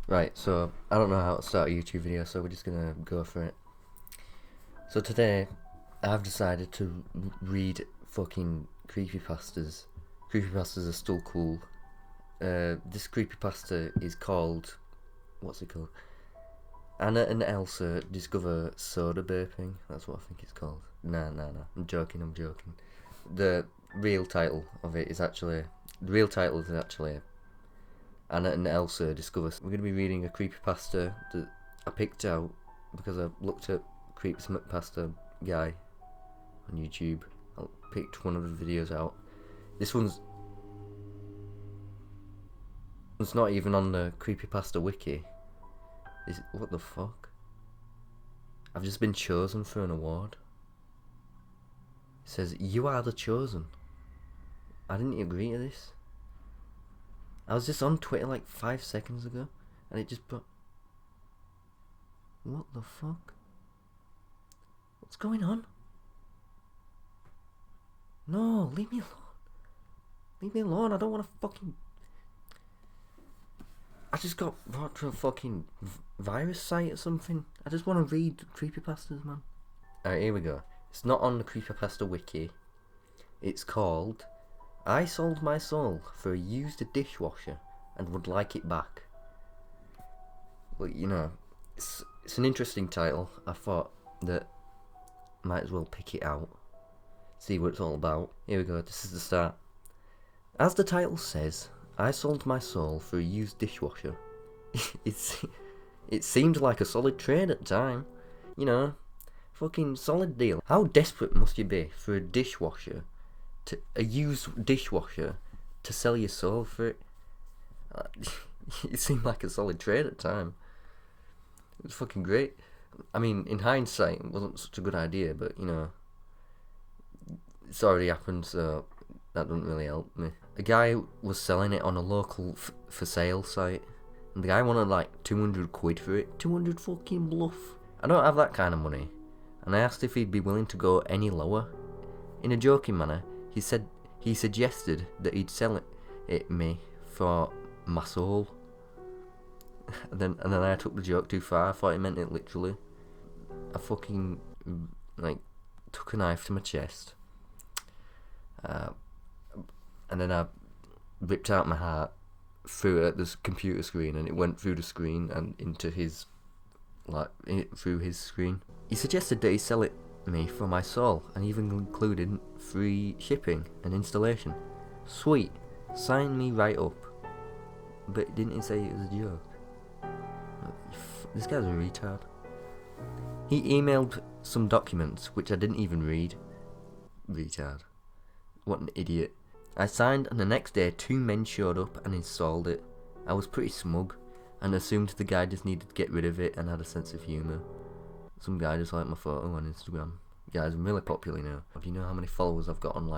Right, so I don't know how to start a YouTube video, so we're just gonna go for it. So today, I've decided to read fucking creepypastas. Creepypastas are still cool. This creepypasta is called, what's it called? Anna and Elsa discover soda burping. That's what I think it's called. Nah. I'm joking. The real title is actually Anna and Elsa discover. We're going to be reading a creepypasta that I picked out because I looked at Creepypasta guy on YouTube. I picked one of the videos out. This one's not even on the Creepypasta wiki. What the fuck? I've just been chosen for an award. It says, "You are the chosen." I didn't agree to this. I was just on Twitter like 5 seconds ago, and it just put... What the fuck? What's going on? No, leave me alone. Leave me alone, I don't want to fucking... I just got brought to a fucking virus site or something. I just want to read creepypastas, man. Alright, here we go. It's not on the Creepypasta wiki. It's called... I sold my soul for a used dishwasher and would like it back. Well, you know, it's an interesting title. I thought that might as well pick it out, see what it's all about. Here we go, this is the start. As the title says, I sold my soul for a used dishwasher. It seemed like a solid trade at the time. You know, fucking solid deal. How desperate must you be for a used dishwasher to sell your soul for it? It seemed like a solid trade at the time. It was fucking great. I mean, in hindsight, it wasn't such a good idea, but you know, it's already happened, so that doesn't really help me. A guy was selling it on a local for sale site, and the guy wanted like 200 quid for it. 200 fucking bluff. I don't have that kind of money, and I asked if he'd be willing to go any lower. In a joking manner, he suggested that he'd sell it me for my soul. And then I took the joke too far. I thought he meant it literally. I fucking took a knife to my chest, and then I ripped out my heart, threw it at this computer screen, and it went through the screen and into his through his screen. He suggested that he sell it me for my soul, and even included free shipping and installation. Sweet, sign me right up. But didn't he say it was a joke? This guy's a retard. He emailed some documents which I didn't even read. Retard. What an idiot. I signed, and the next day 2 men showed up and installed it. I was pretty smug and assumed the guy just needed to get rid of it and had a sense of humour. Some guy just liked my photo on Instagram. Guys, I'm really popular now. Do you know how many followers I've got on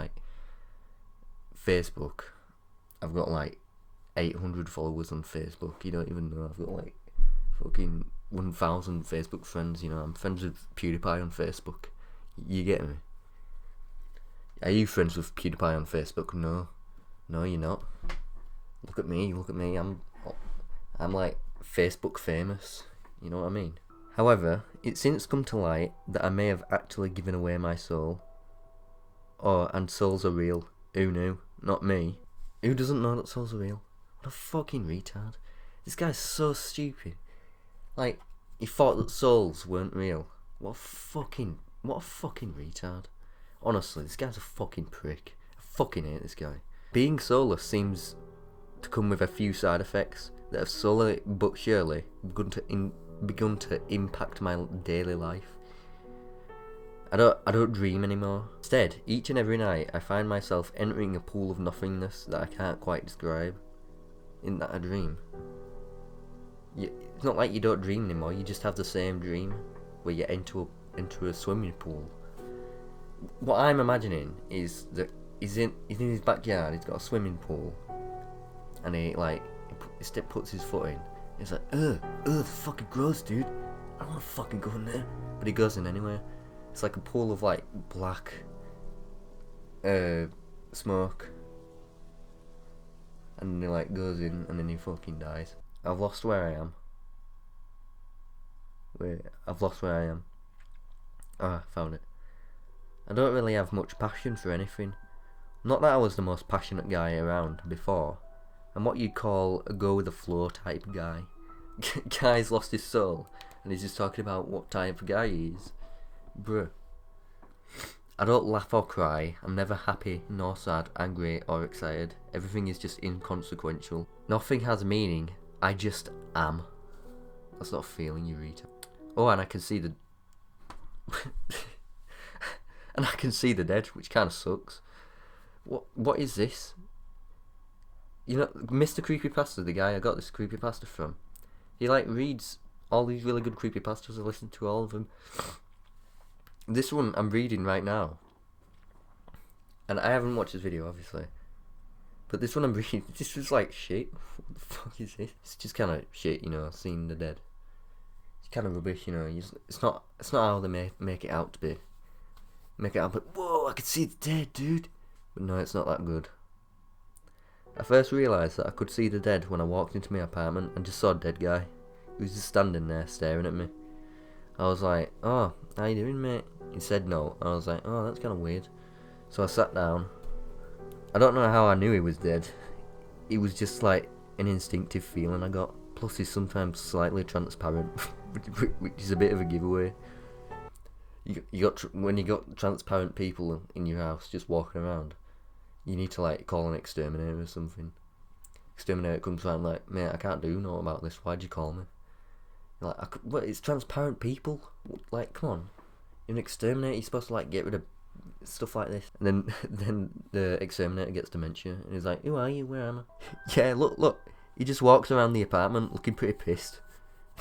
Facebook? I've got 800 followers on Facebook. You don't even know. I've got fucking 1,000 Facebook friends. You know, I'm friends with PewDiePie on Facebook. You get me? Are you friends with PewDiePie on Facebook? No, you're not. Look at me. I'm Facebook famous. You know what I mean? However, it's since come to light that I may have actually given away my soul. And souls are real. Who knew? Not me. Who doesn't know that souls are real? What a fucking retard. This guy's so stupid. He thought that souls weren't real. What a fucking retard. Honestly, this guy's a fucking prick. I fucking hate this guy. Being soulless seems to come with a few side effects that have slowly but surely begun to impact my daily life. I don't dream anymore. Instead, each and every night I find myself entering a pool of nothingness that I can't quite describe. Isn't that a dream? It's not like you don't dream anymore, you just have the same dream where you enter a swimming pool. What I'm imagining is that he's in his backyard, he's got a swimming pool, and he puts his foot in. He's like, ugh, fucking gross, dude. I don't want to fucking go in there. But he goes in anyway. It's like a pool of black smoke. And he goes in and then he fucking dies. I've lost where I am. Wait, I've lost where I am. Ah, found it. I don't really have much passion for anything. Not that I was the most passionate guy around before. I'm what you'd call a go with the flow type guy. Guy's lost his soul, and he's just talking about what type of guy he is. Bruh. I don't laugh or cry. I'm never happy, nor sad, angry, or excited. Everything is just inconsequential. Nothing has meaning. I just am. That's not a feeling, you retard. Oh, and I can see the... and I can see the dead, which kind of sucks. What is this? You know, Mr. Creepypasta, the guy I got this creepypasta from, he like reads all these really good creepypastas. I listen to all of them. This one I'm reading right now, and I haven't watched this video obviously, but this one I'm reading, this was like shit. What the fuck is this? It's just kind of shit, you know. Seeing the dead, it's kind of rubbish, you know. It's not how they make it out to be. Make it out, but whoa, I could see the dead, dude. But no, it's not that good. I first realised that I could see the dead when I walked into my apartment and just saw a dead guy. He was just standing there staring at me. I was like, oh, how you doing, mate? He said no. I was like, oh, that's kind of weird. So I sat down. I don't know how I knew he was dead. It was just like an instinctive feeling I got. Plus he's sometimes slightly transparent, which is a bit of a giveaway. When you got transparent people in your house just walking around, you need to like call an exterminator or something. Exterminator comes around like, mate, I can't do nothing about this. Why'd you call me? You're like, what? It's transparent people. Like, come on. You're an exterminator. You're supposed to like get rid of stuff like this. And then the exterminator gets dementia, and he's like, who are you? Where am I? Yeah, look. He just walks around the apartment looking pretty pissed.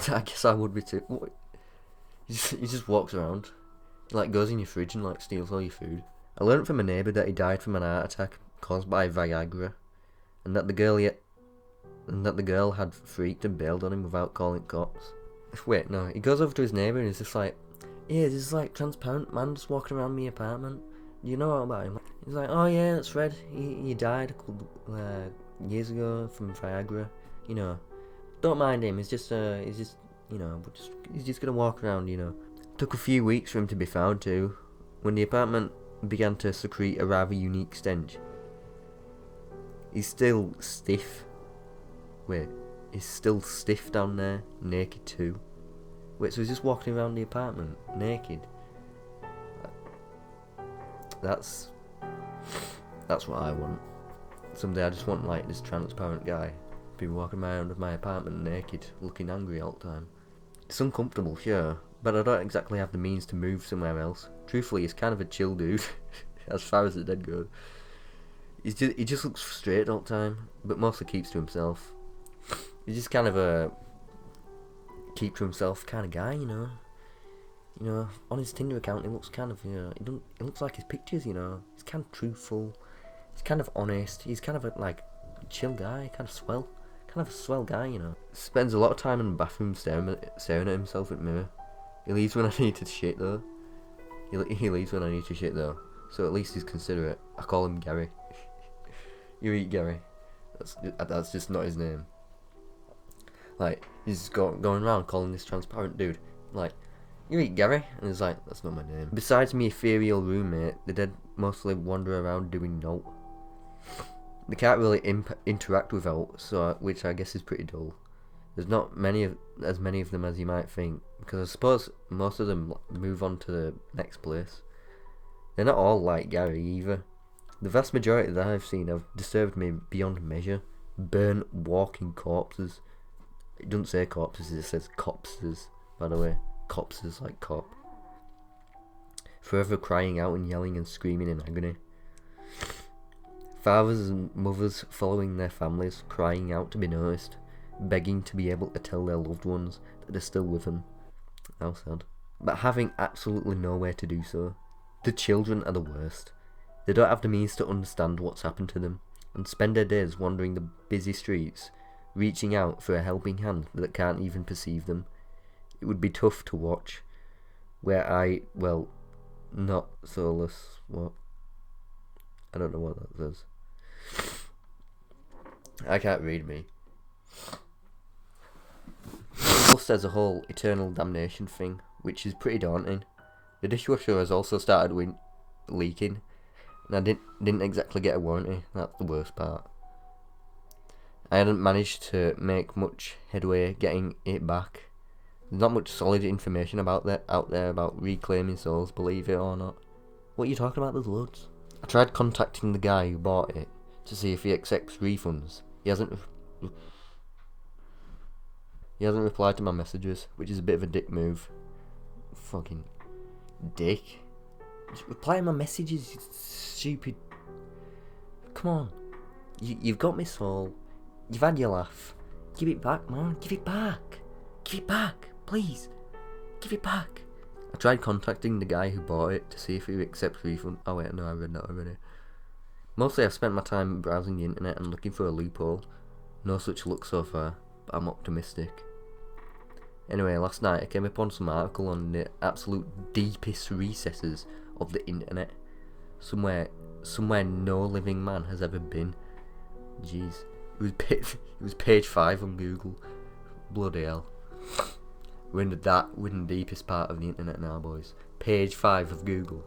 I guess I would be too. What? He just walks around. He like goes in your fridge and like steals all your food. I learned from a neighbour that he died from an heart attack caused by Viagra, and that the girl had freaked and bailed on him without calling cops. Wait, no, he goes over to his neighbour and he's just like, yeah, this is like transparent man just walking around my apartment. You know about him? He's like, oh yeah, that's Fred. He died a couple years ago from Viagra. You know, don't mind him. He's just you know, he's just gonna walk around. You know. Took a few weeks for him to be found too. When the apartment began to secrete a rather unique stench. He's still stiff. Wait, he's still stiff down there, naked too. Wait, so he's just walking around the apartment, naked? That's what I want. Someday I just want like this transparent guy be walking around of my apartment naked, looking angry all the time. It's uncomfortable, sure, but I don't exactly have the means to move somewhere else. Truthfully, he's kind of a chill dude, as far as the dead go. He just looks frustrated all the time, but mostly keeps to himself. He's just kind of a keep to himself kind of guy, you know. You know, on his Tinder account, he looks kind of, you know, it looks like his pictures, you know. He's kind of truthful. He's kind of honest. He's kind of a like chill guy, kind of a swell guy, you know. Spends a lot of time in the bathroom staring at himself in the mirror. He leaves when I need to shit though. He leaves when I need to shit though. So at least he's considerate. I call him Gary. You eat Gary. That's just not his name. Like, he's going around calling this transparent dude, like, you eat Gary? And he's like, that's not my name. Besides me ethereal roommate, the dead mostly wander around doing naught. They can't really interact with out, so which I guess is pretty dull. There's not as many of them as you might think, because I suppose most of them move on to the next place. They're not all like Gary either. The vast majority that I've seen have disturbed me beyond measure. Burnt walking corpses. It doesn't say corpses, it says copses, by the way. Copses like cop. Forever crying out and yelling and screaming in agony. Fathers and mothers following their families, crying out to be noticed, begging to be able to tell their loved ones that they're still with them. How sad. But having absolutely nowhere to do so. The children are the worst. They don't have the means to understand what's happened to them, and spend their days wandering the busy streets, reaching out for a helping hand that can't even perceive them. It would be tough to watch. Not soulless. What? I don't know what that says. I can't read me. Plus there's a whole eternal damnation thing, which is pretty daunting. The dishwasher has also started leaking, and I didn't exactly get a warranty. That's the worst part. I hadn't managed to make much headway getting it back. There's not much solid information out there about reclaiming souls, believe it or not. What are you talking about? There's loads. I tried contacting the guy who bought it to see if he accepts refunds. He hasn't replied to my messages, which is a bit of a dick move. Fucking dick. Just reply to my messages, you stupid. Come on. You've got my soul. You've had your laugh. Give it back, man. Give it back. Give it back. Please. Give it back. I tried contacting the guy who bought it to see if he accepts refund. Oh wait, no, I read that already. Mostly I've spent my time browsing the internet and looking for a loophole. No such luck so far, but I'm optimistic. Anyway, last night I came upon some article on the absolute deepest recesses of the internet. Somewhere no living man has ever been. Jeez. It was page 5 on Google. Bloody hell. We're in the deepest part of the internet now, boys. Page 5 of Google.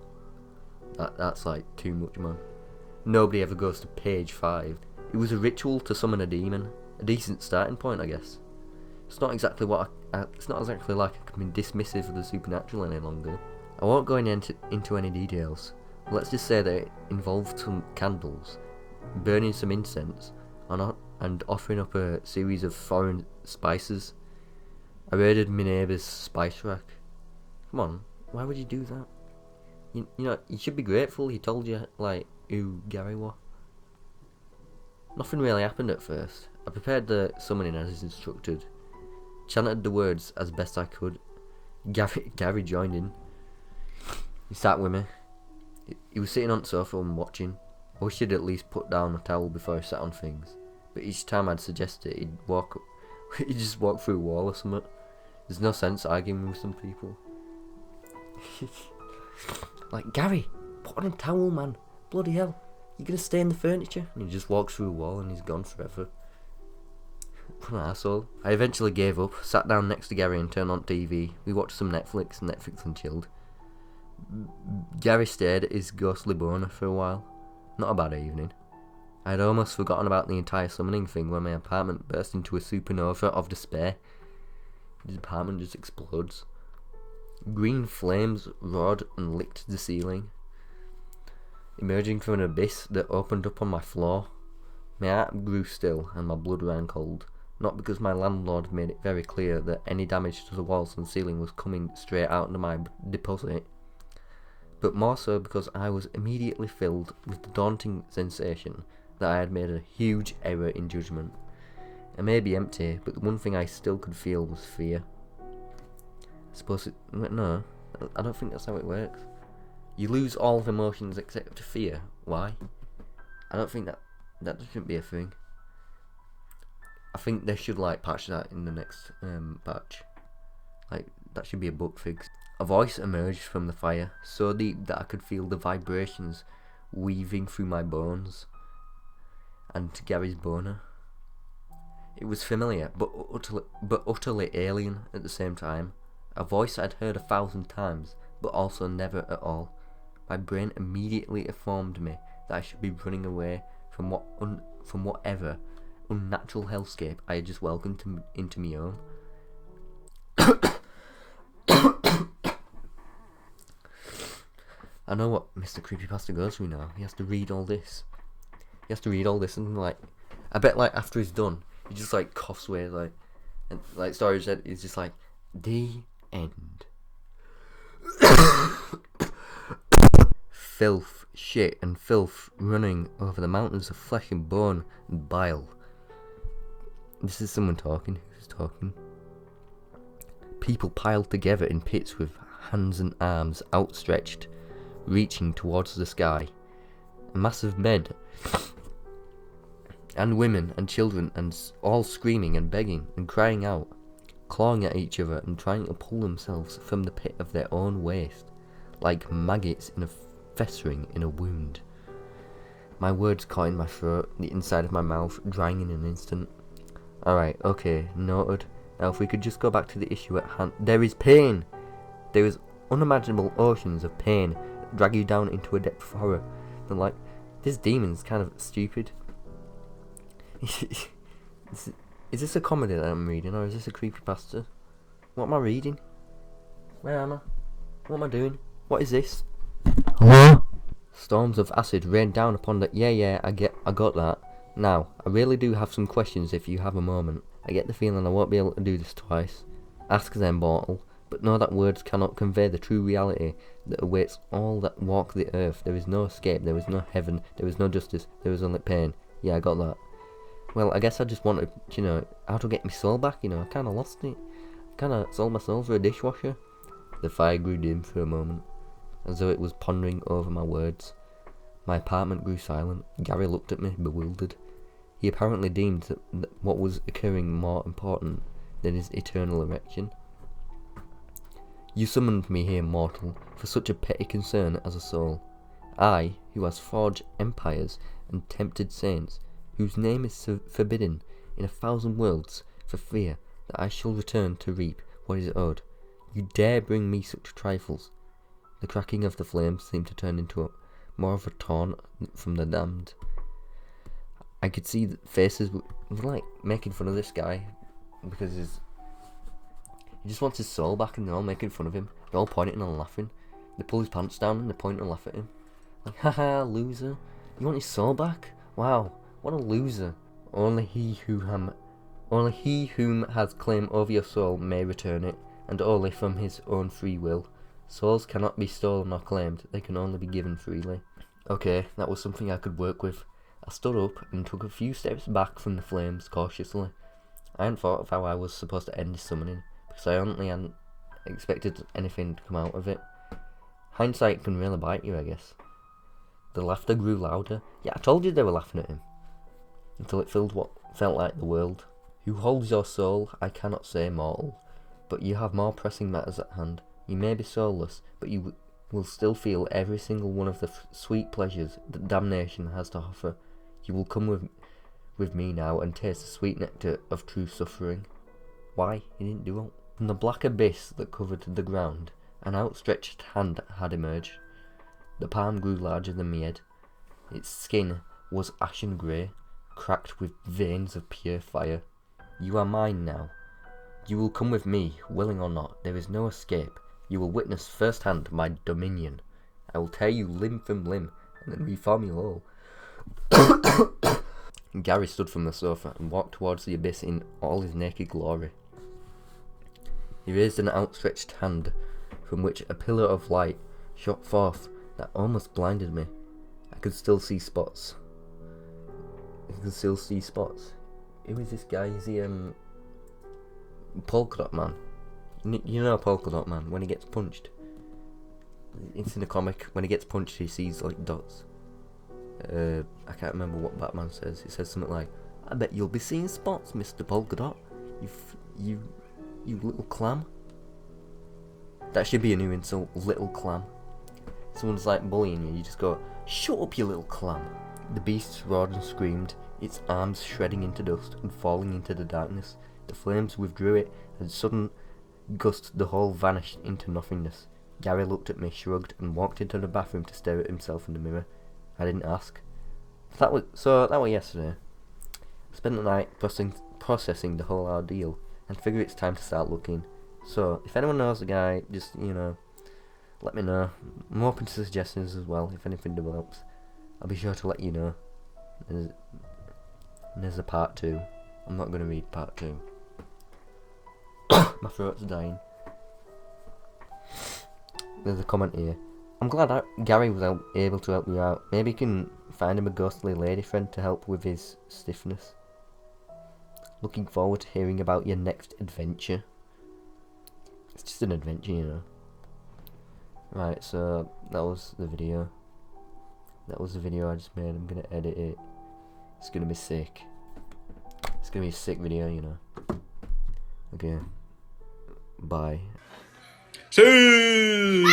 That's like too much, man. Nobody ever goes to page 5. It was a ritual to summon a demon. A decent starting point, I guess. It's not exactly like I can be dismissive of the supernatural any longer. I won't go into any details. Let's just say that it involved some candles, burning some incense, and offering up a series of foreign spices. I raided my neighbour's spice rack. Come on, why would you do that? You know, you should be grateful he told you, like, who Gary was. Nothing really happened at first. I prepared the summoning as instructed, chanted the words as best I could. Gary joined in. He sat with me. He was sitting on the sofa and watching. I wish he'd at least put down a towel before he sat on things. But each time I'd suggest it, he'd just walk through a wall or something. There's no sense arguing with some people. Like, Gary, put on a towel, man. Bloody hell. You're gonna stay in the furniture? And he just walks through a wall and he's gone forever. What an arsehole. I eventually gave up, sat down next to Gary and turned on TV. We watched some Netflix and chilled. Gary stayed at his ghostly boner for a while. Not a bad evening. I had almost forgotten about the entire summoning thing when my apartment burst into a supernova of despair. His apartment just explodes. Green flames roared and licked the ceiling, emerging from an abyss that opened up on my floor. My heart grew still and my blood ran cold, not because my landlord made it very clear that any damage to the walls and ceiling was coming straight out of my deposit, but more so because I was immediately filled with the daunting sensation that I had made a huge error in judgment. I may be empty, but the one thing I still could feel was fear. No, I don't think that's how it works. You lose all of emotions except fear. Why? I don't think that shouldn't be a thing. I think they should patch that in the next batch. That should be a bug fix. A voice emerged from the fire, so deep that I could feel the vibrations weaving through my bones and to Gary's boner. It was familiar, but utterly alien at the same time. A voice I'd heard 1,000 times, but also never at all. My brain immediately informed me that I should be running away from whatever unnatural hellscape I had just welcomed into my own. I know what Mr. Creepypasta goes through now. He has to read all this. And I bet after he's done, he just coughs away and Storage said, he's just the end. Filth, shit and filth running over the mountains of flesh and bone and bile. This is someone talking. Who's talking? People piled together in pits with hands and arms outstretched, reaching towards the sky. A mass of men and women and children, and all screaming and begging and crying out, clawing at each other and trying to pull themselves from the pit of their own waste, like maggots festering in a wound. My words caught in my throat, the inside of my mouth drying in an instant. Alright, okay, noted. Now, if we could just go back to the issue at hand. There is pain! There is unimaginable oceans of pain that drag you down into a depth of horror. And like, this demon's kind of stupid. Is this a comedy that I'm reading, or is this a creepypasta? What am I reading? Where am I? What am I doing? What is this? Hello? Storms of acid rain down upon the... Yeah, I got that. Now, I really do have some questions if you have a moment. I get the feeling I won't be able to do this twice. Ask them, mortal, but know that words cannot convey the true reality that awaits all that walk the earth. There is no escape, there is no heaven, there is no justice, there is only pain. Yeah, I got that. Well, I guess I just wanted, how to get my soul back, I kinda lost it. I kinda sold my soul for a dishwasher. The fire grew dim for a moment, as though it was pondering over my words. My apartment grew silent. Gary looked at me, bewildered. He apparently deemed that what was occurring more important than his eternal erection. You summoned me here, mortal, for such a petty concern as a soul. I, who has forged empires and tempted saints, whose name is forbidden in 1,000 worlds for fear that I shall return to reap what is owed. You dare bring me such trifles? The cracking of the flames seemed to turn into more of a taunt from the damned. I could see that faces were like making fun of this guy because he just wants his soul back, and they're all making fun of him. They're all pointing and laughing. They pull his pants down and they point and laugh at him. Like, haha, loser. You want his soul back? Wow, what a loser. Only he whom has claim over your soul may return it, and only from his own free will. Souls cannot be stolen or claimed, they can only be given freely. Okay, that was something I could work with. I stood up and took a few steps back from the flames cautiously. I hadn't thought of how I was supposed to end this summoning, because I honestly hadn't expected anything to come out of it. Hindsight can really bite you, I guess. The laughter grew louder. Yeah, I told you they were laughing at him. Until it filled what felt like the world. Who holds your soul, I cannot say, mortal. But you have more pressing matters at hand. You may be soulless, but you will still feel every single one of the sweet pleasures that damnation has to offer. You will come with me now and taste the sweet nectar of true suffering. Why? He didn't do it. From the black abyss that covered the ground, an outstretched hand had emerged. The palm grew larger than my head. Its skin was ashen grey, cracked with veins of pure fire. You are mine now. You will come with me, willing or not. There is no escape. You will witness firsthand my dominion. I will tear you limb from limb, and then reform you all. Gary stood from the sofa and walked towards the abyss in all his naked glory. He raised an outstretched hand, from which a pillar of light shot forth that almost blinded me. I could still see spots. Who is this guy? Is he Polka Dot Man? You know Polka Dot Man, when he gets punched. It's in a comic, when he gets punched he sees like dots. I can't remember what Batman says. He says something like, I bet you'll be seeing spots, Mr. Polka Dot. You little clam. That should be a new insult, little clam. Someone's like bullying you, you just go, shut up you little clam. The beast roared and screamed, its arms shredding into dust and falling into the darkness. The flames withdrew it, and sudden gust the whole vanished into nothingness. Gary looked at me, shrugged, and walked into the bathroom to stare at himself in the mirror. I didn't ask. That was yesterday. I spent the night processing the whole ordeal, and figure it's time to start looking. So, if anyone knows the guy, just, let me know. I'm open to suggestions as well, if anything develops. I'll be sure to let you know. There's a part 2. I'm not going to read part 2. My throat's dying. There's a comment here. I'm glad Gary was able to help you out. Maybe you can find him a ghostly lady friend to help with his stiffness. Looking forward to hearing about your next adventure. It's just an adventure, Right, so that was the video. That was the video I just made. I'm gonna edit it. It's gonna be sick. It's gonna be a sick video, Okay. Bye. See.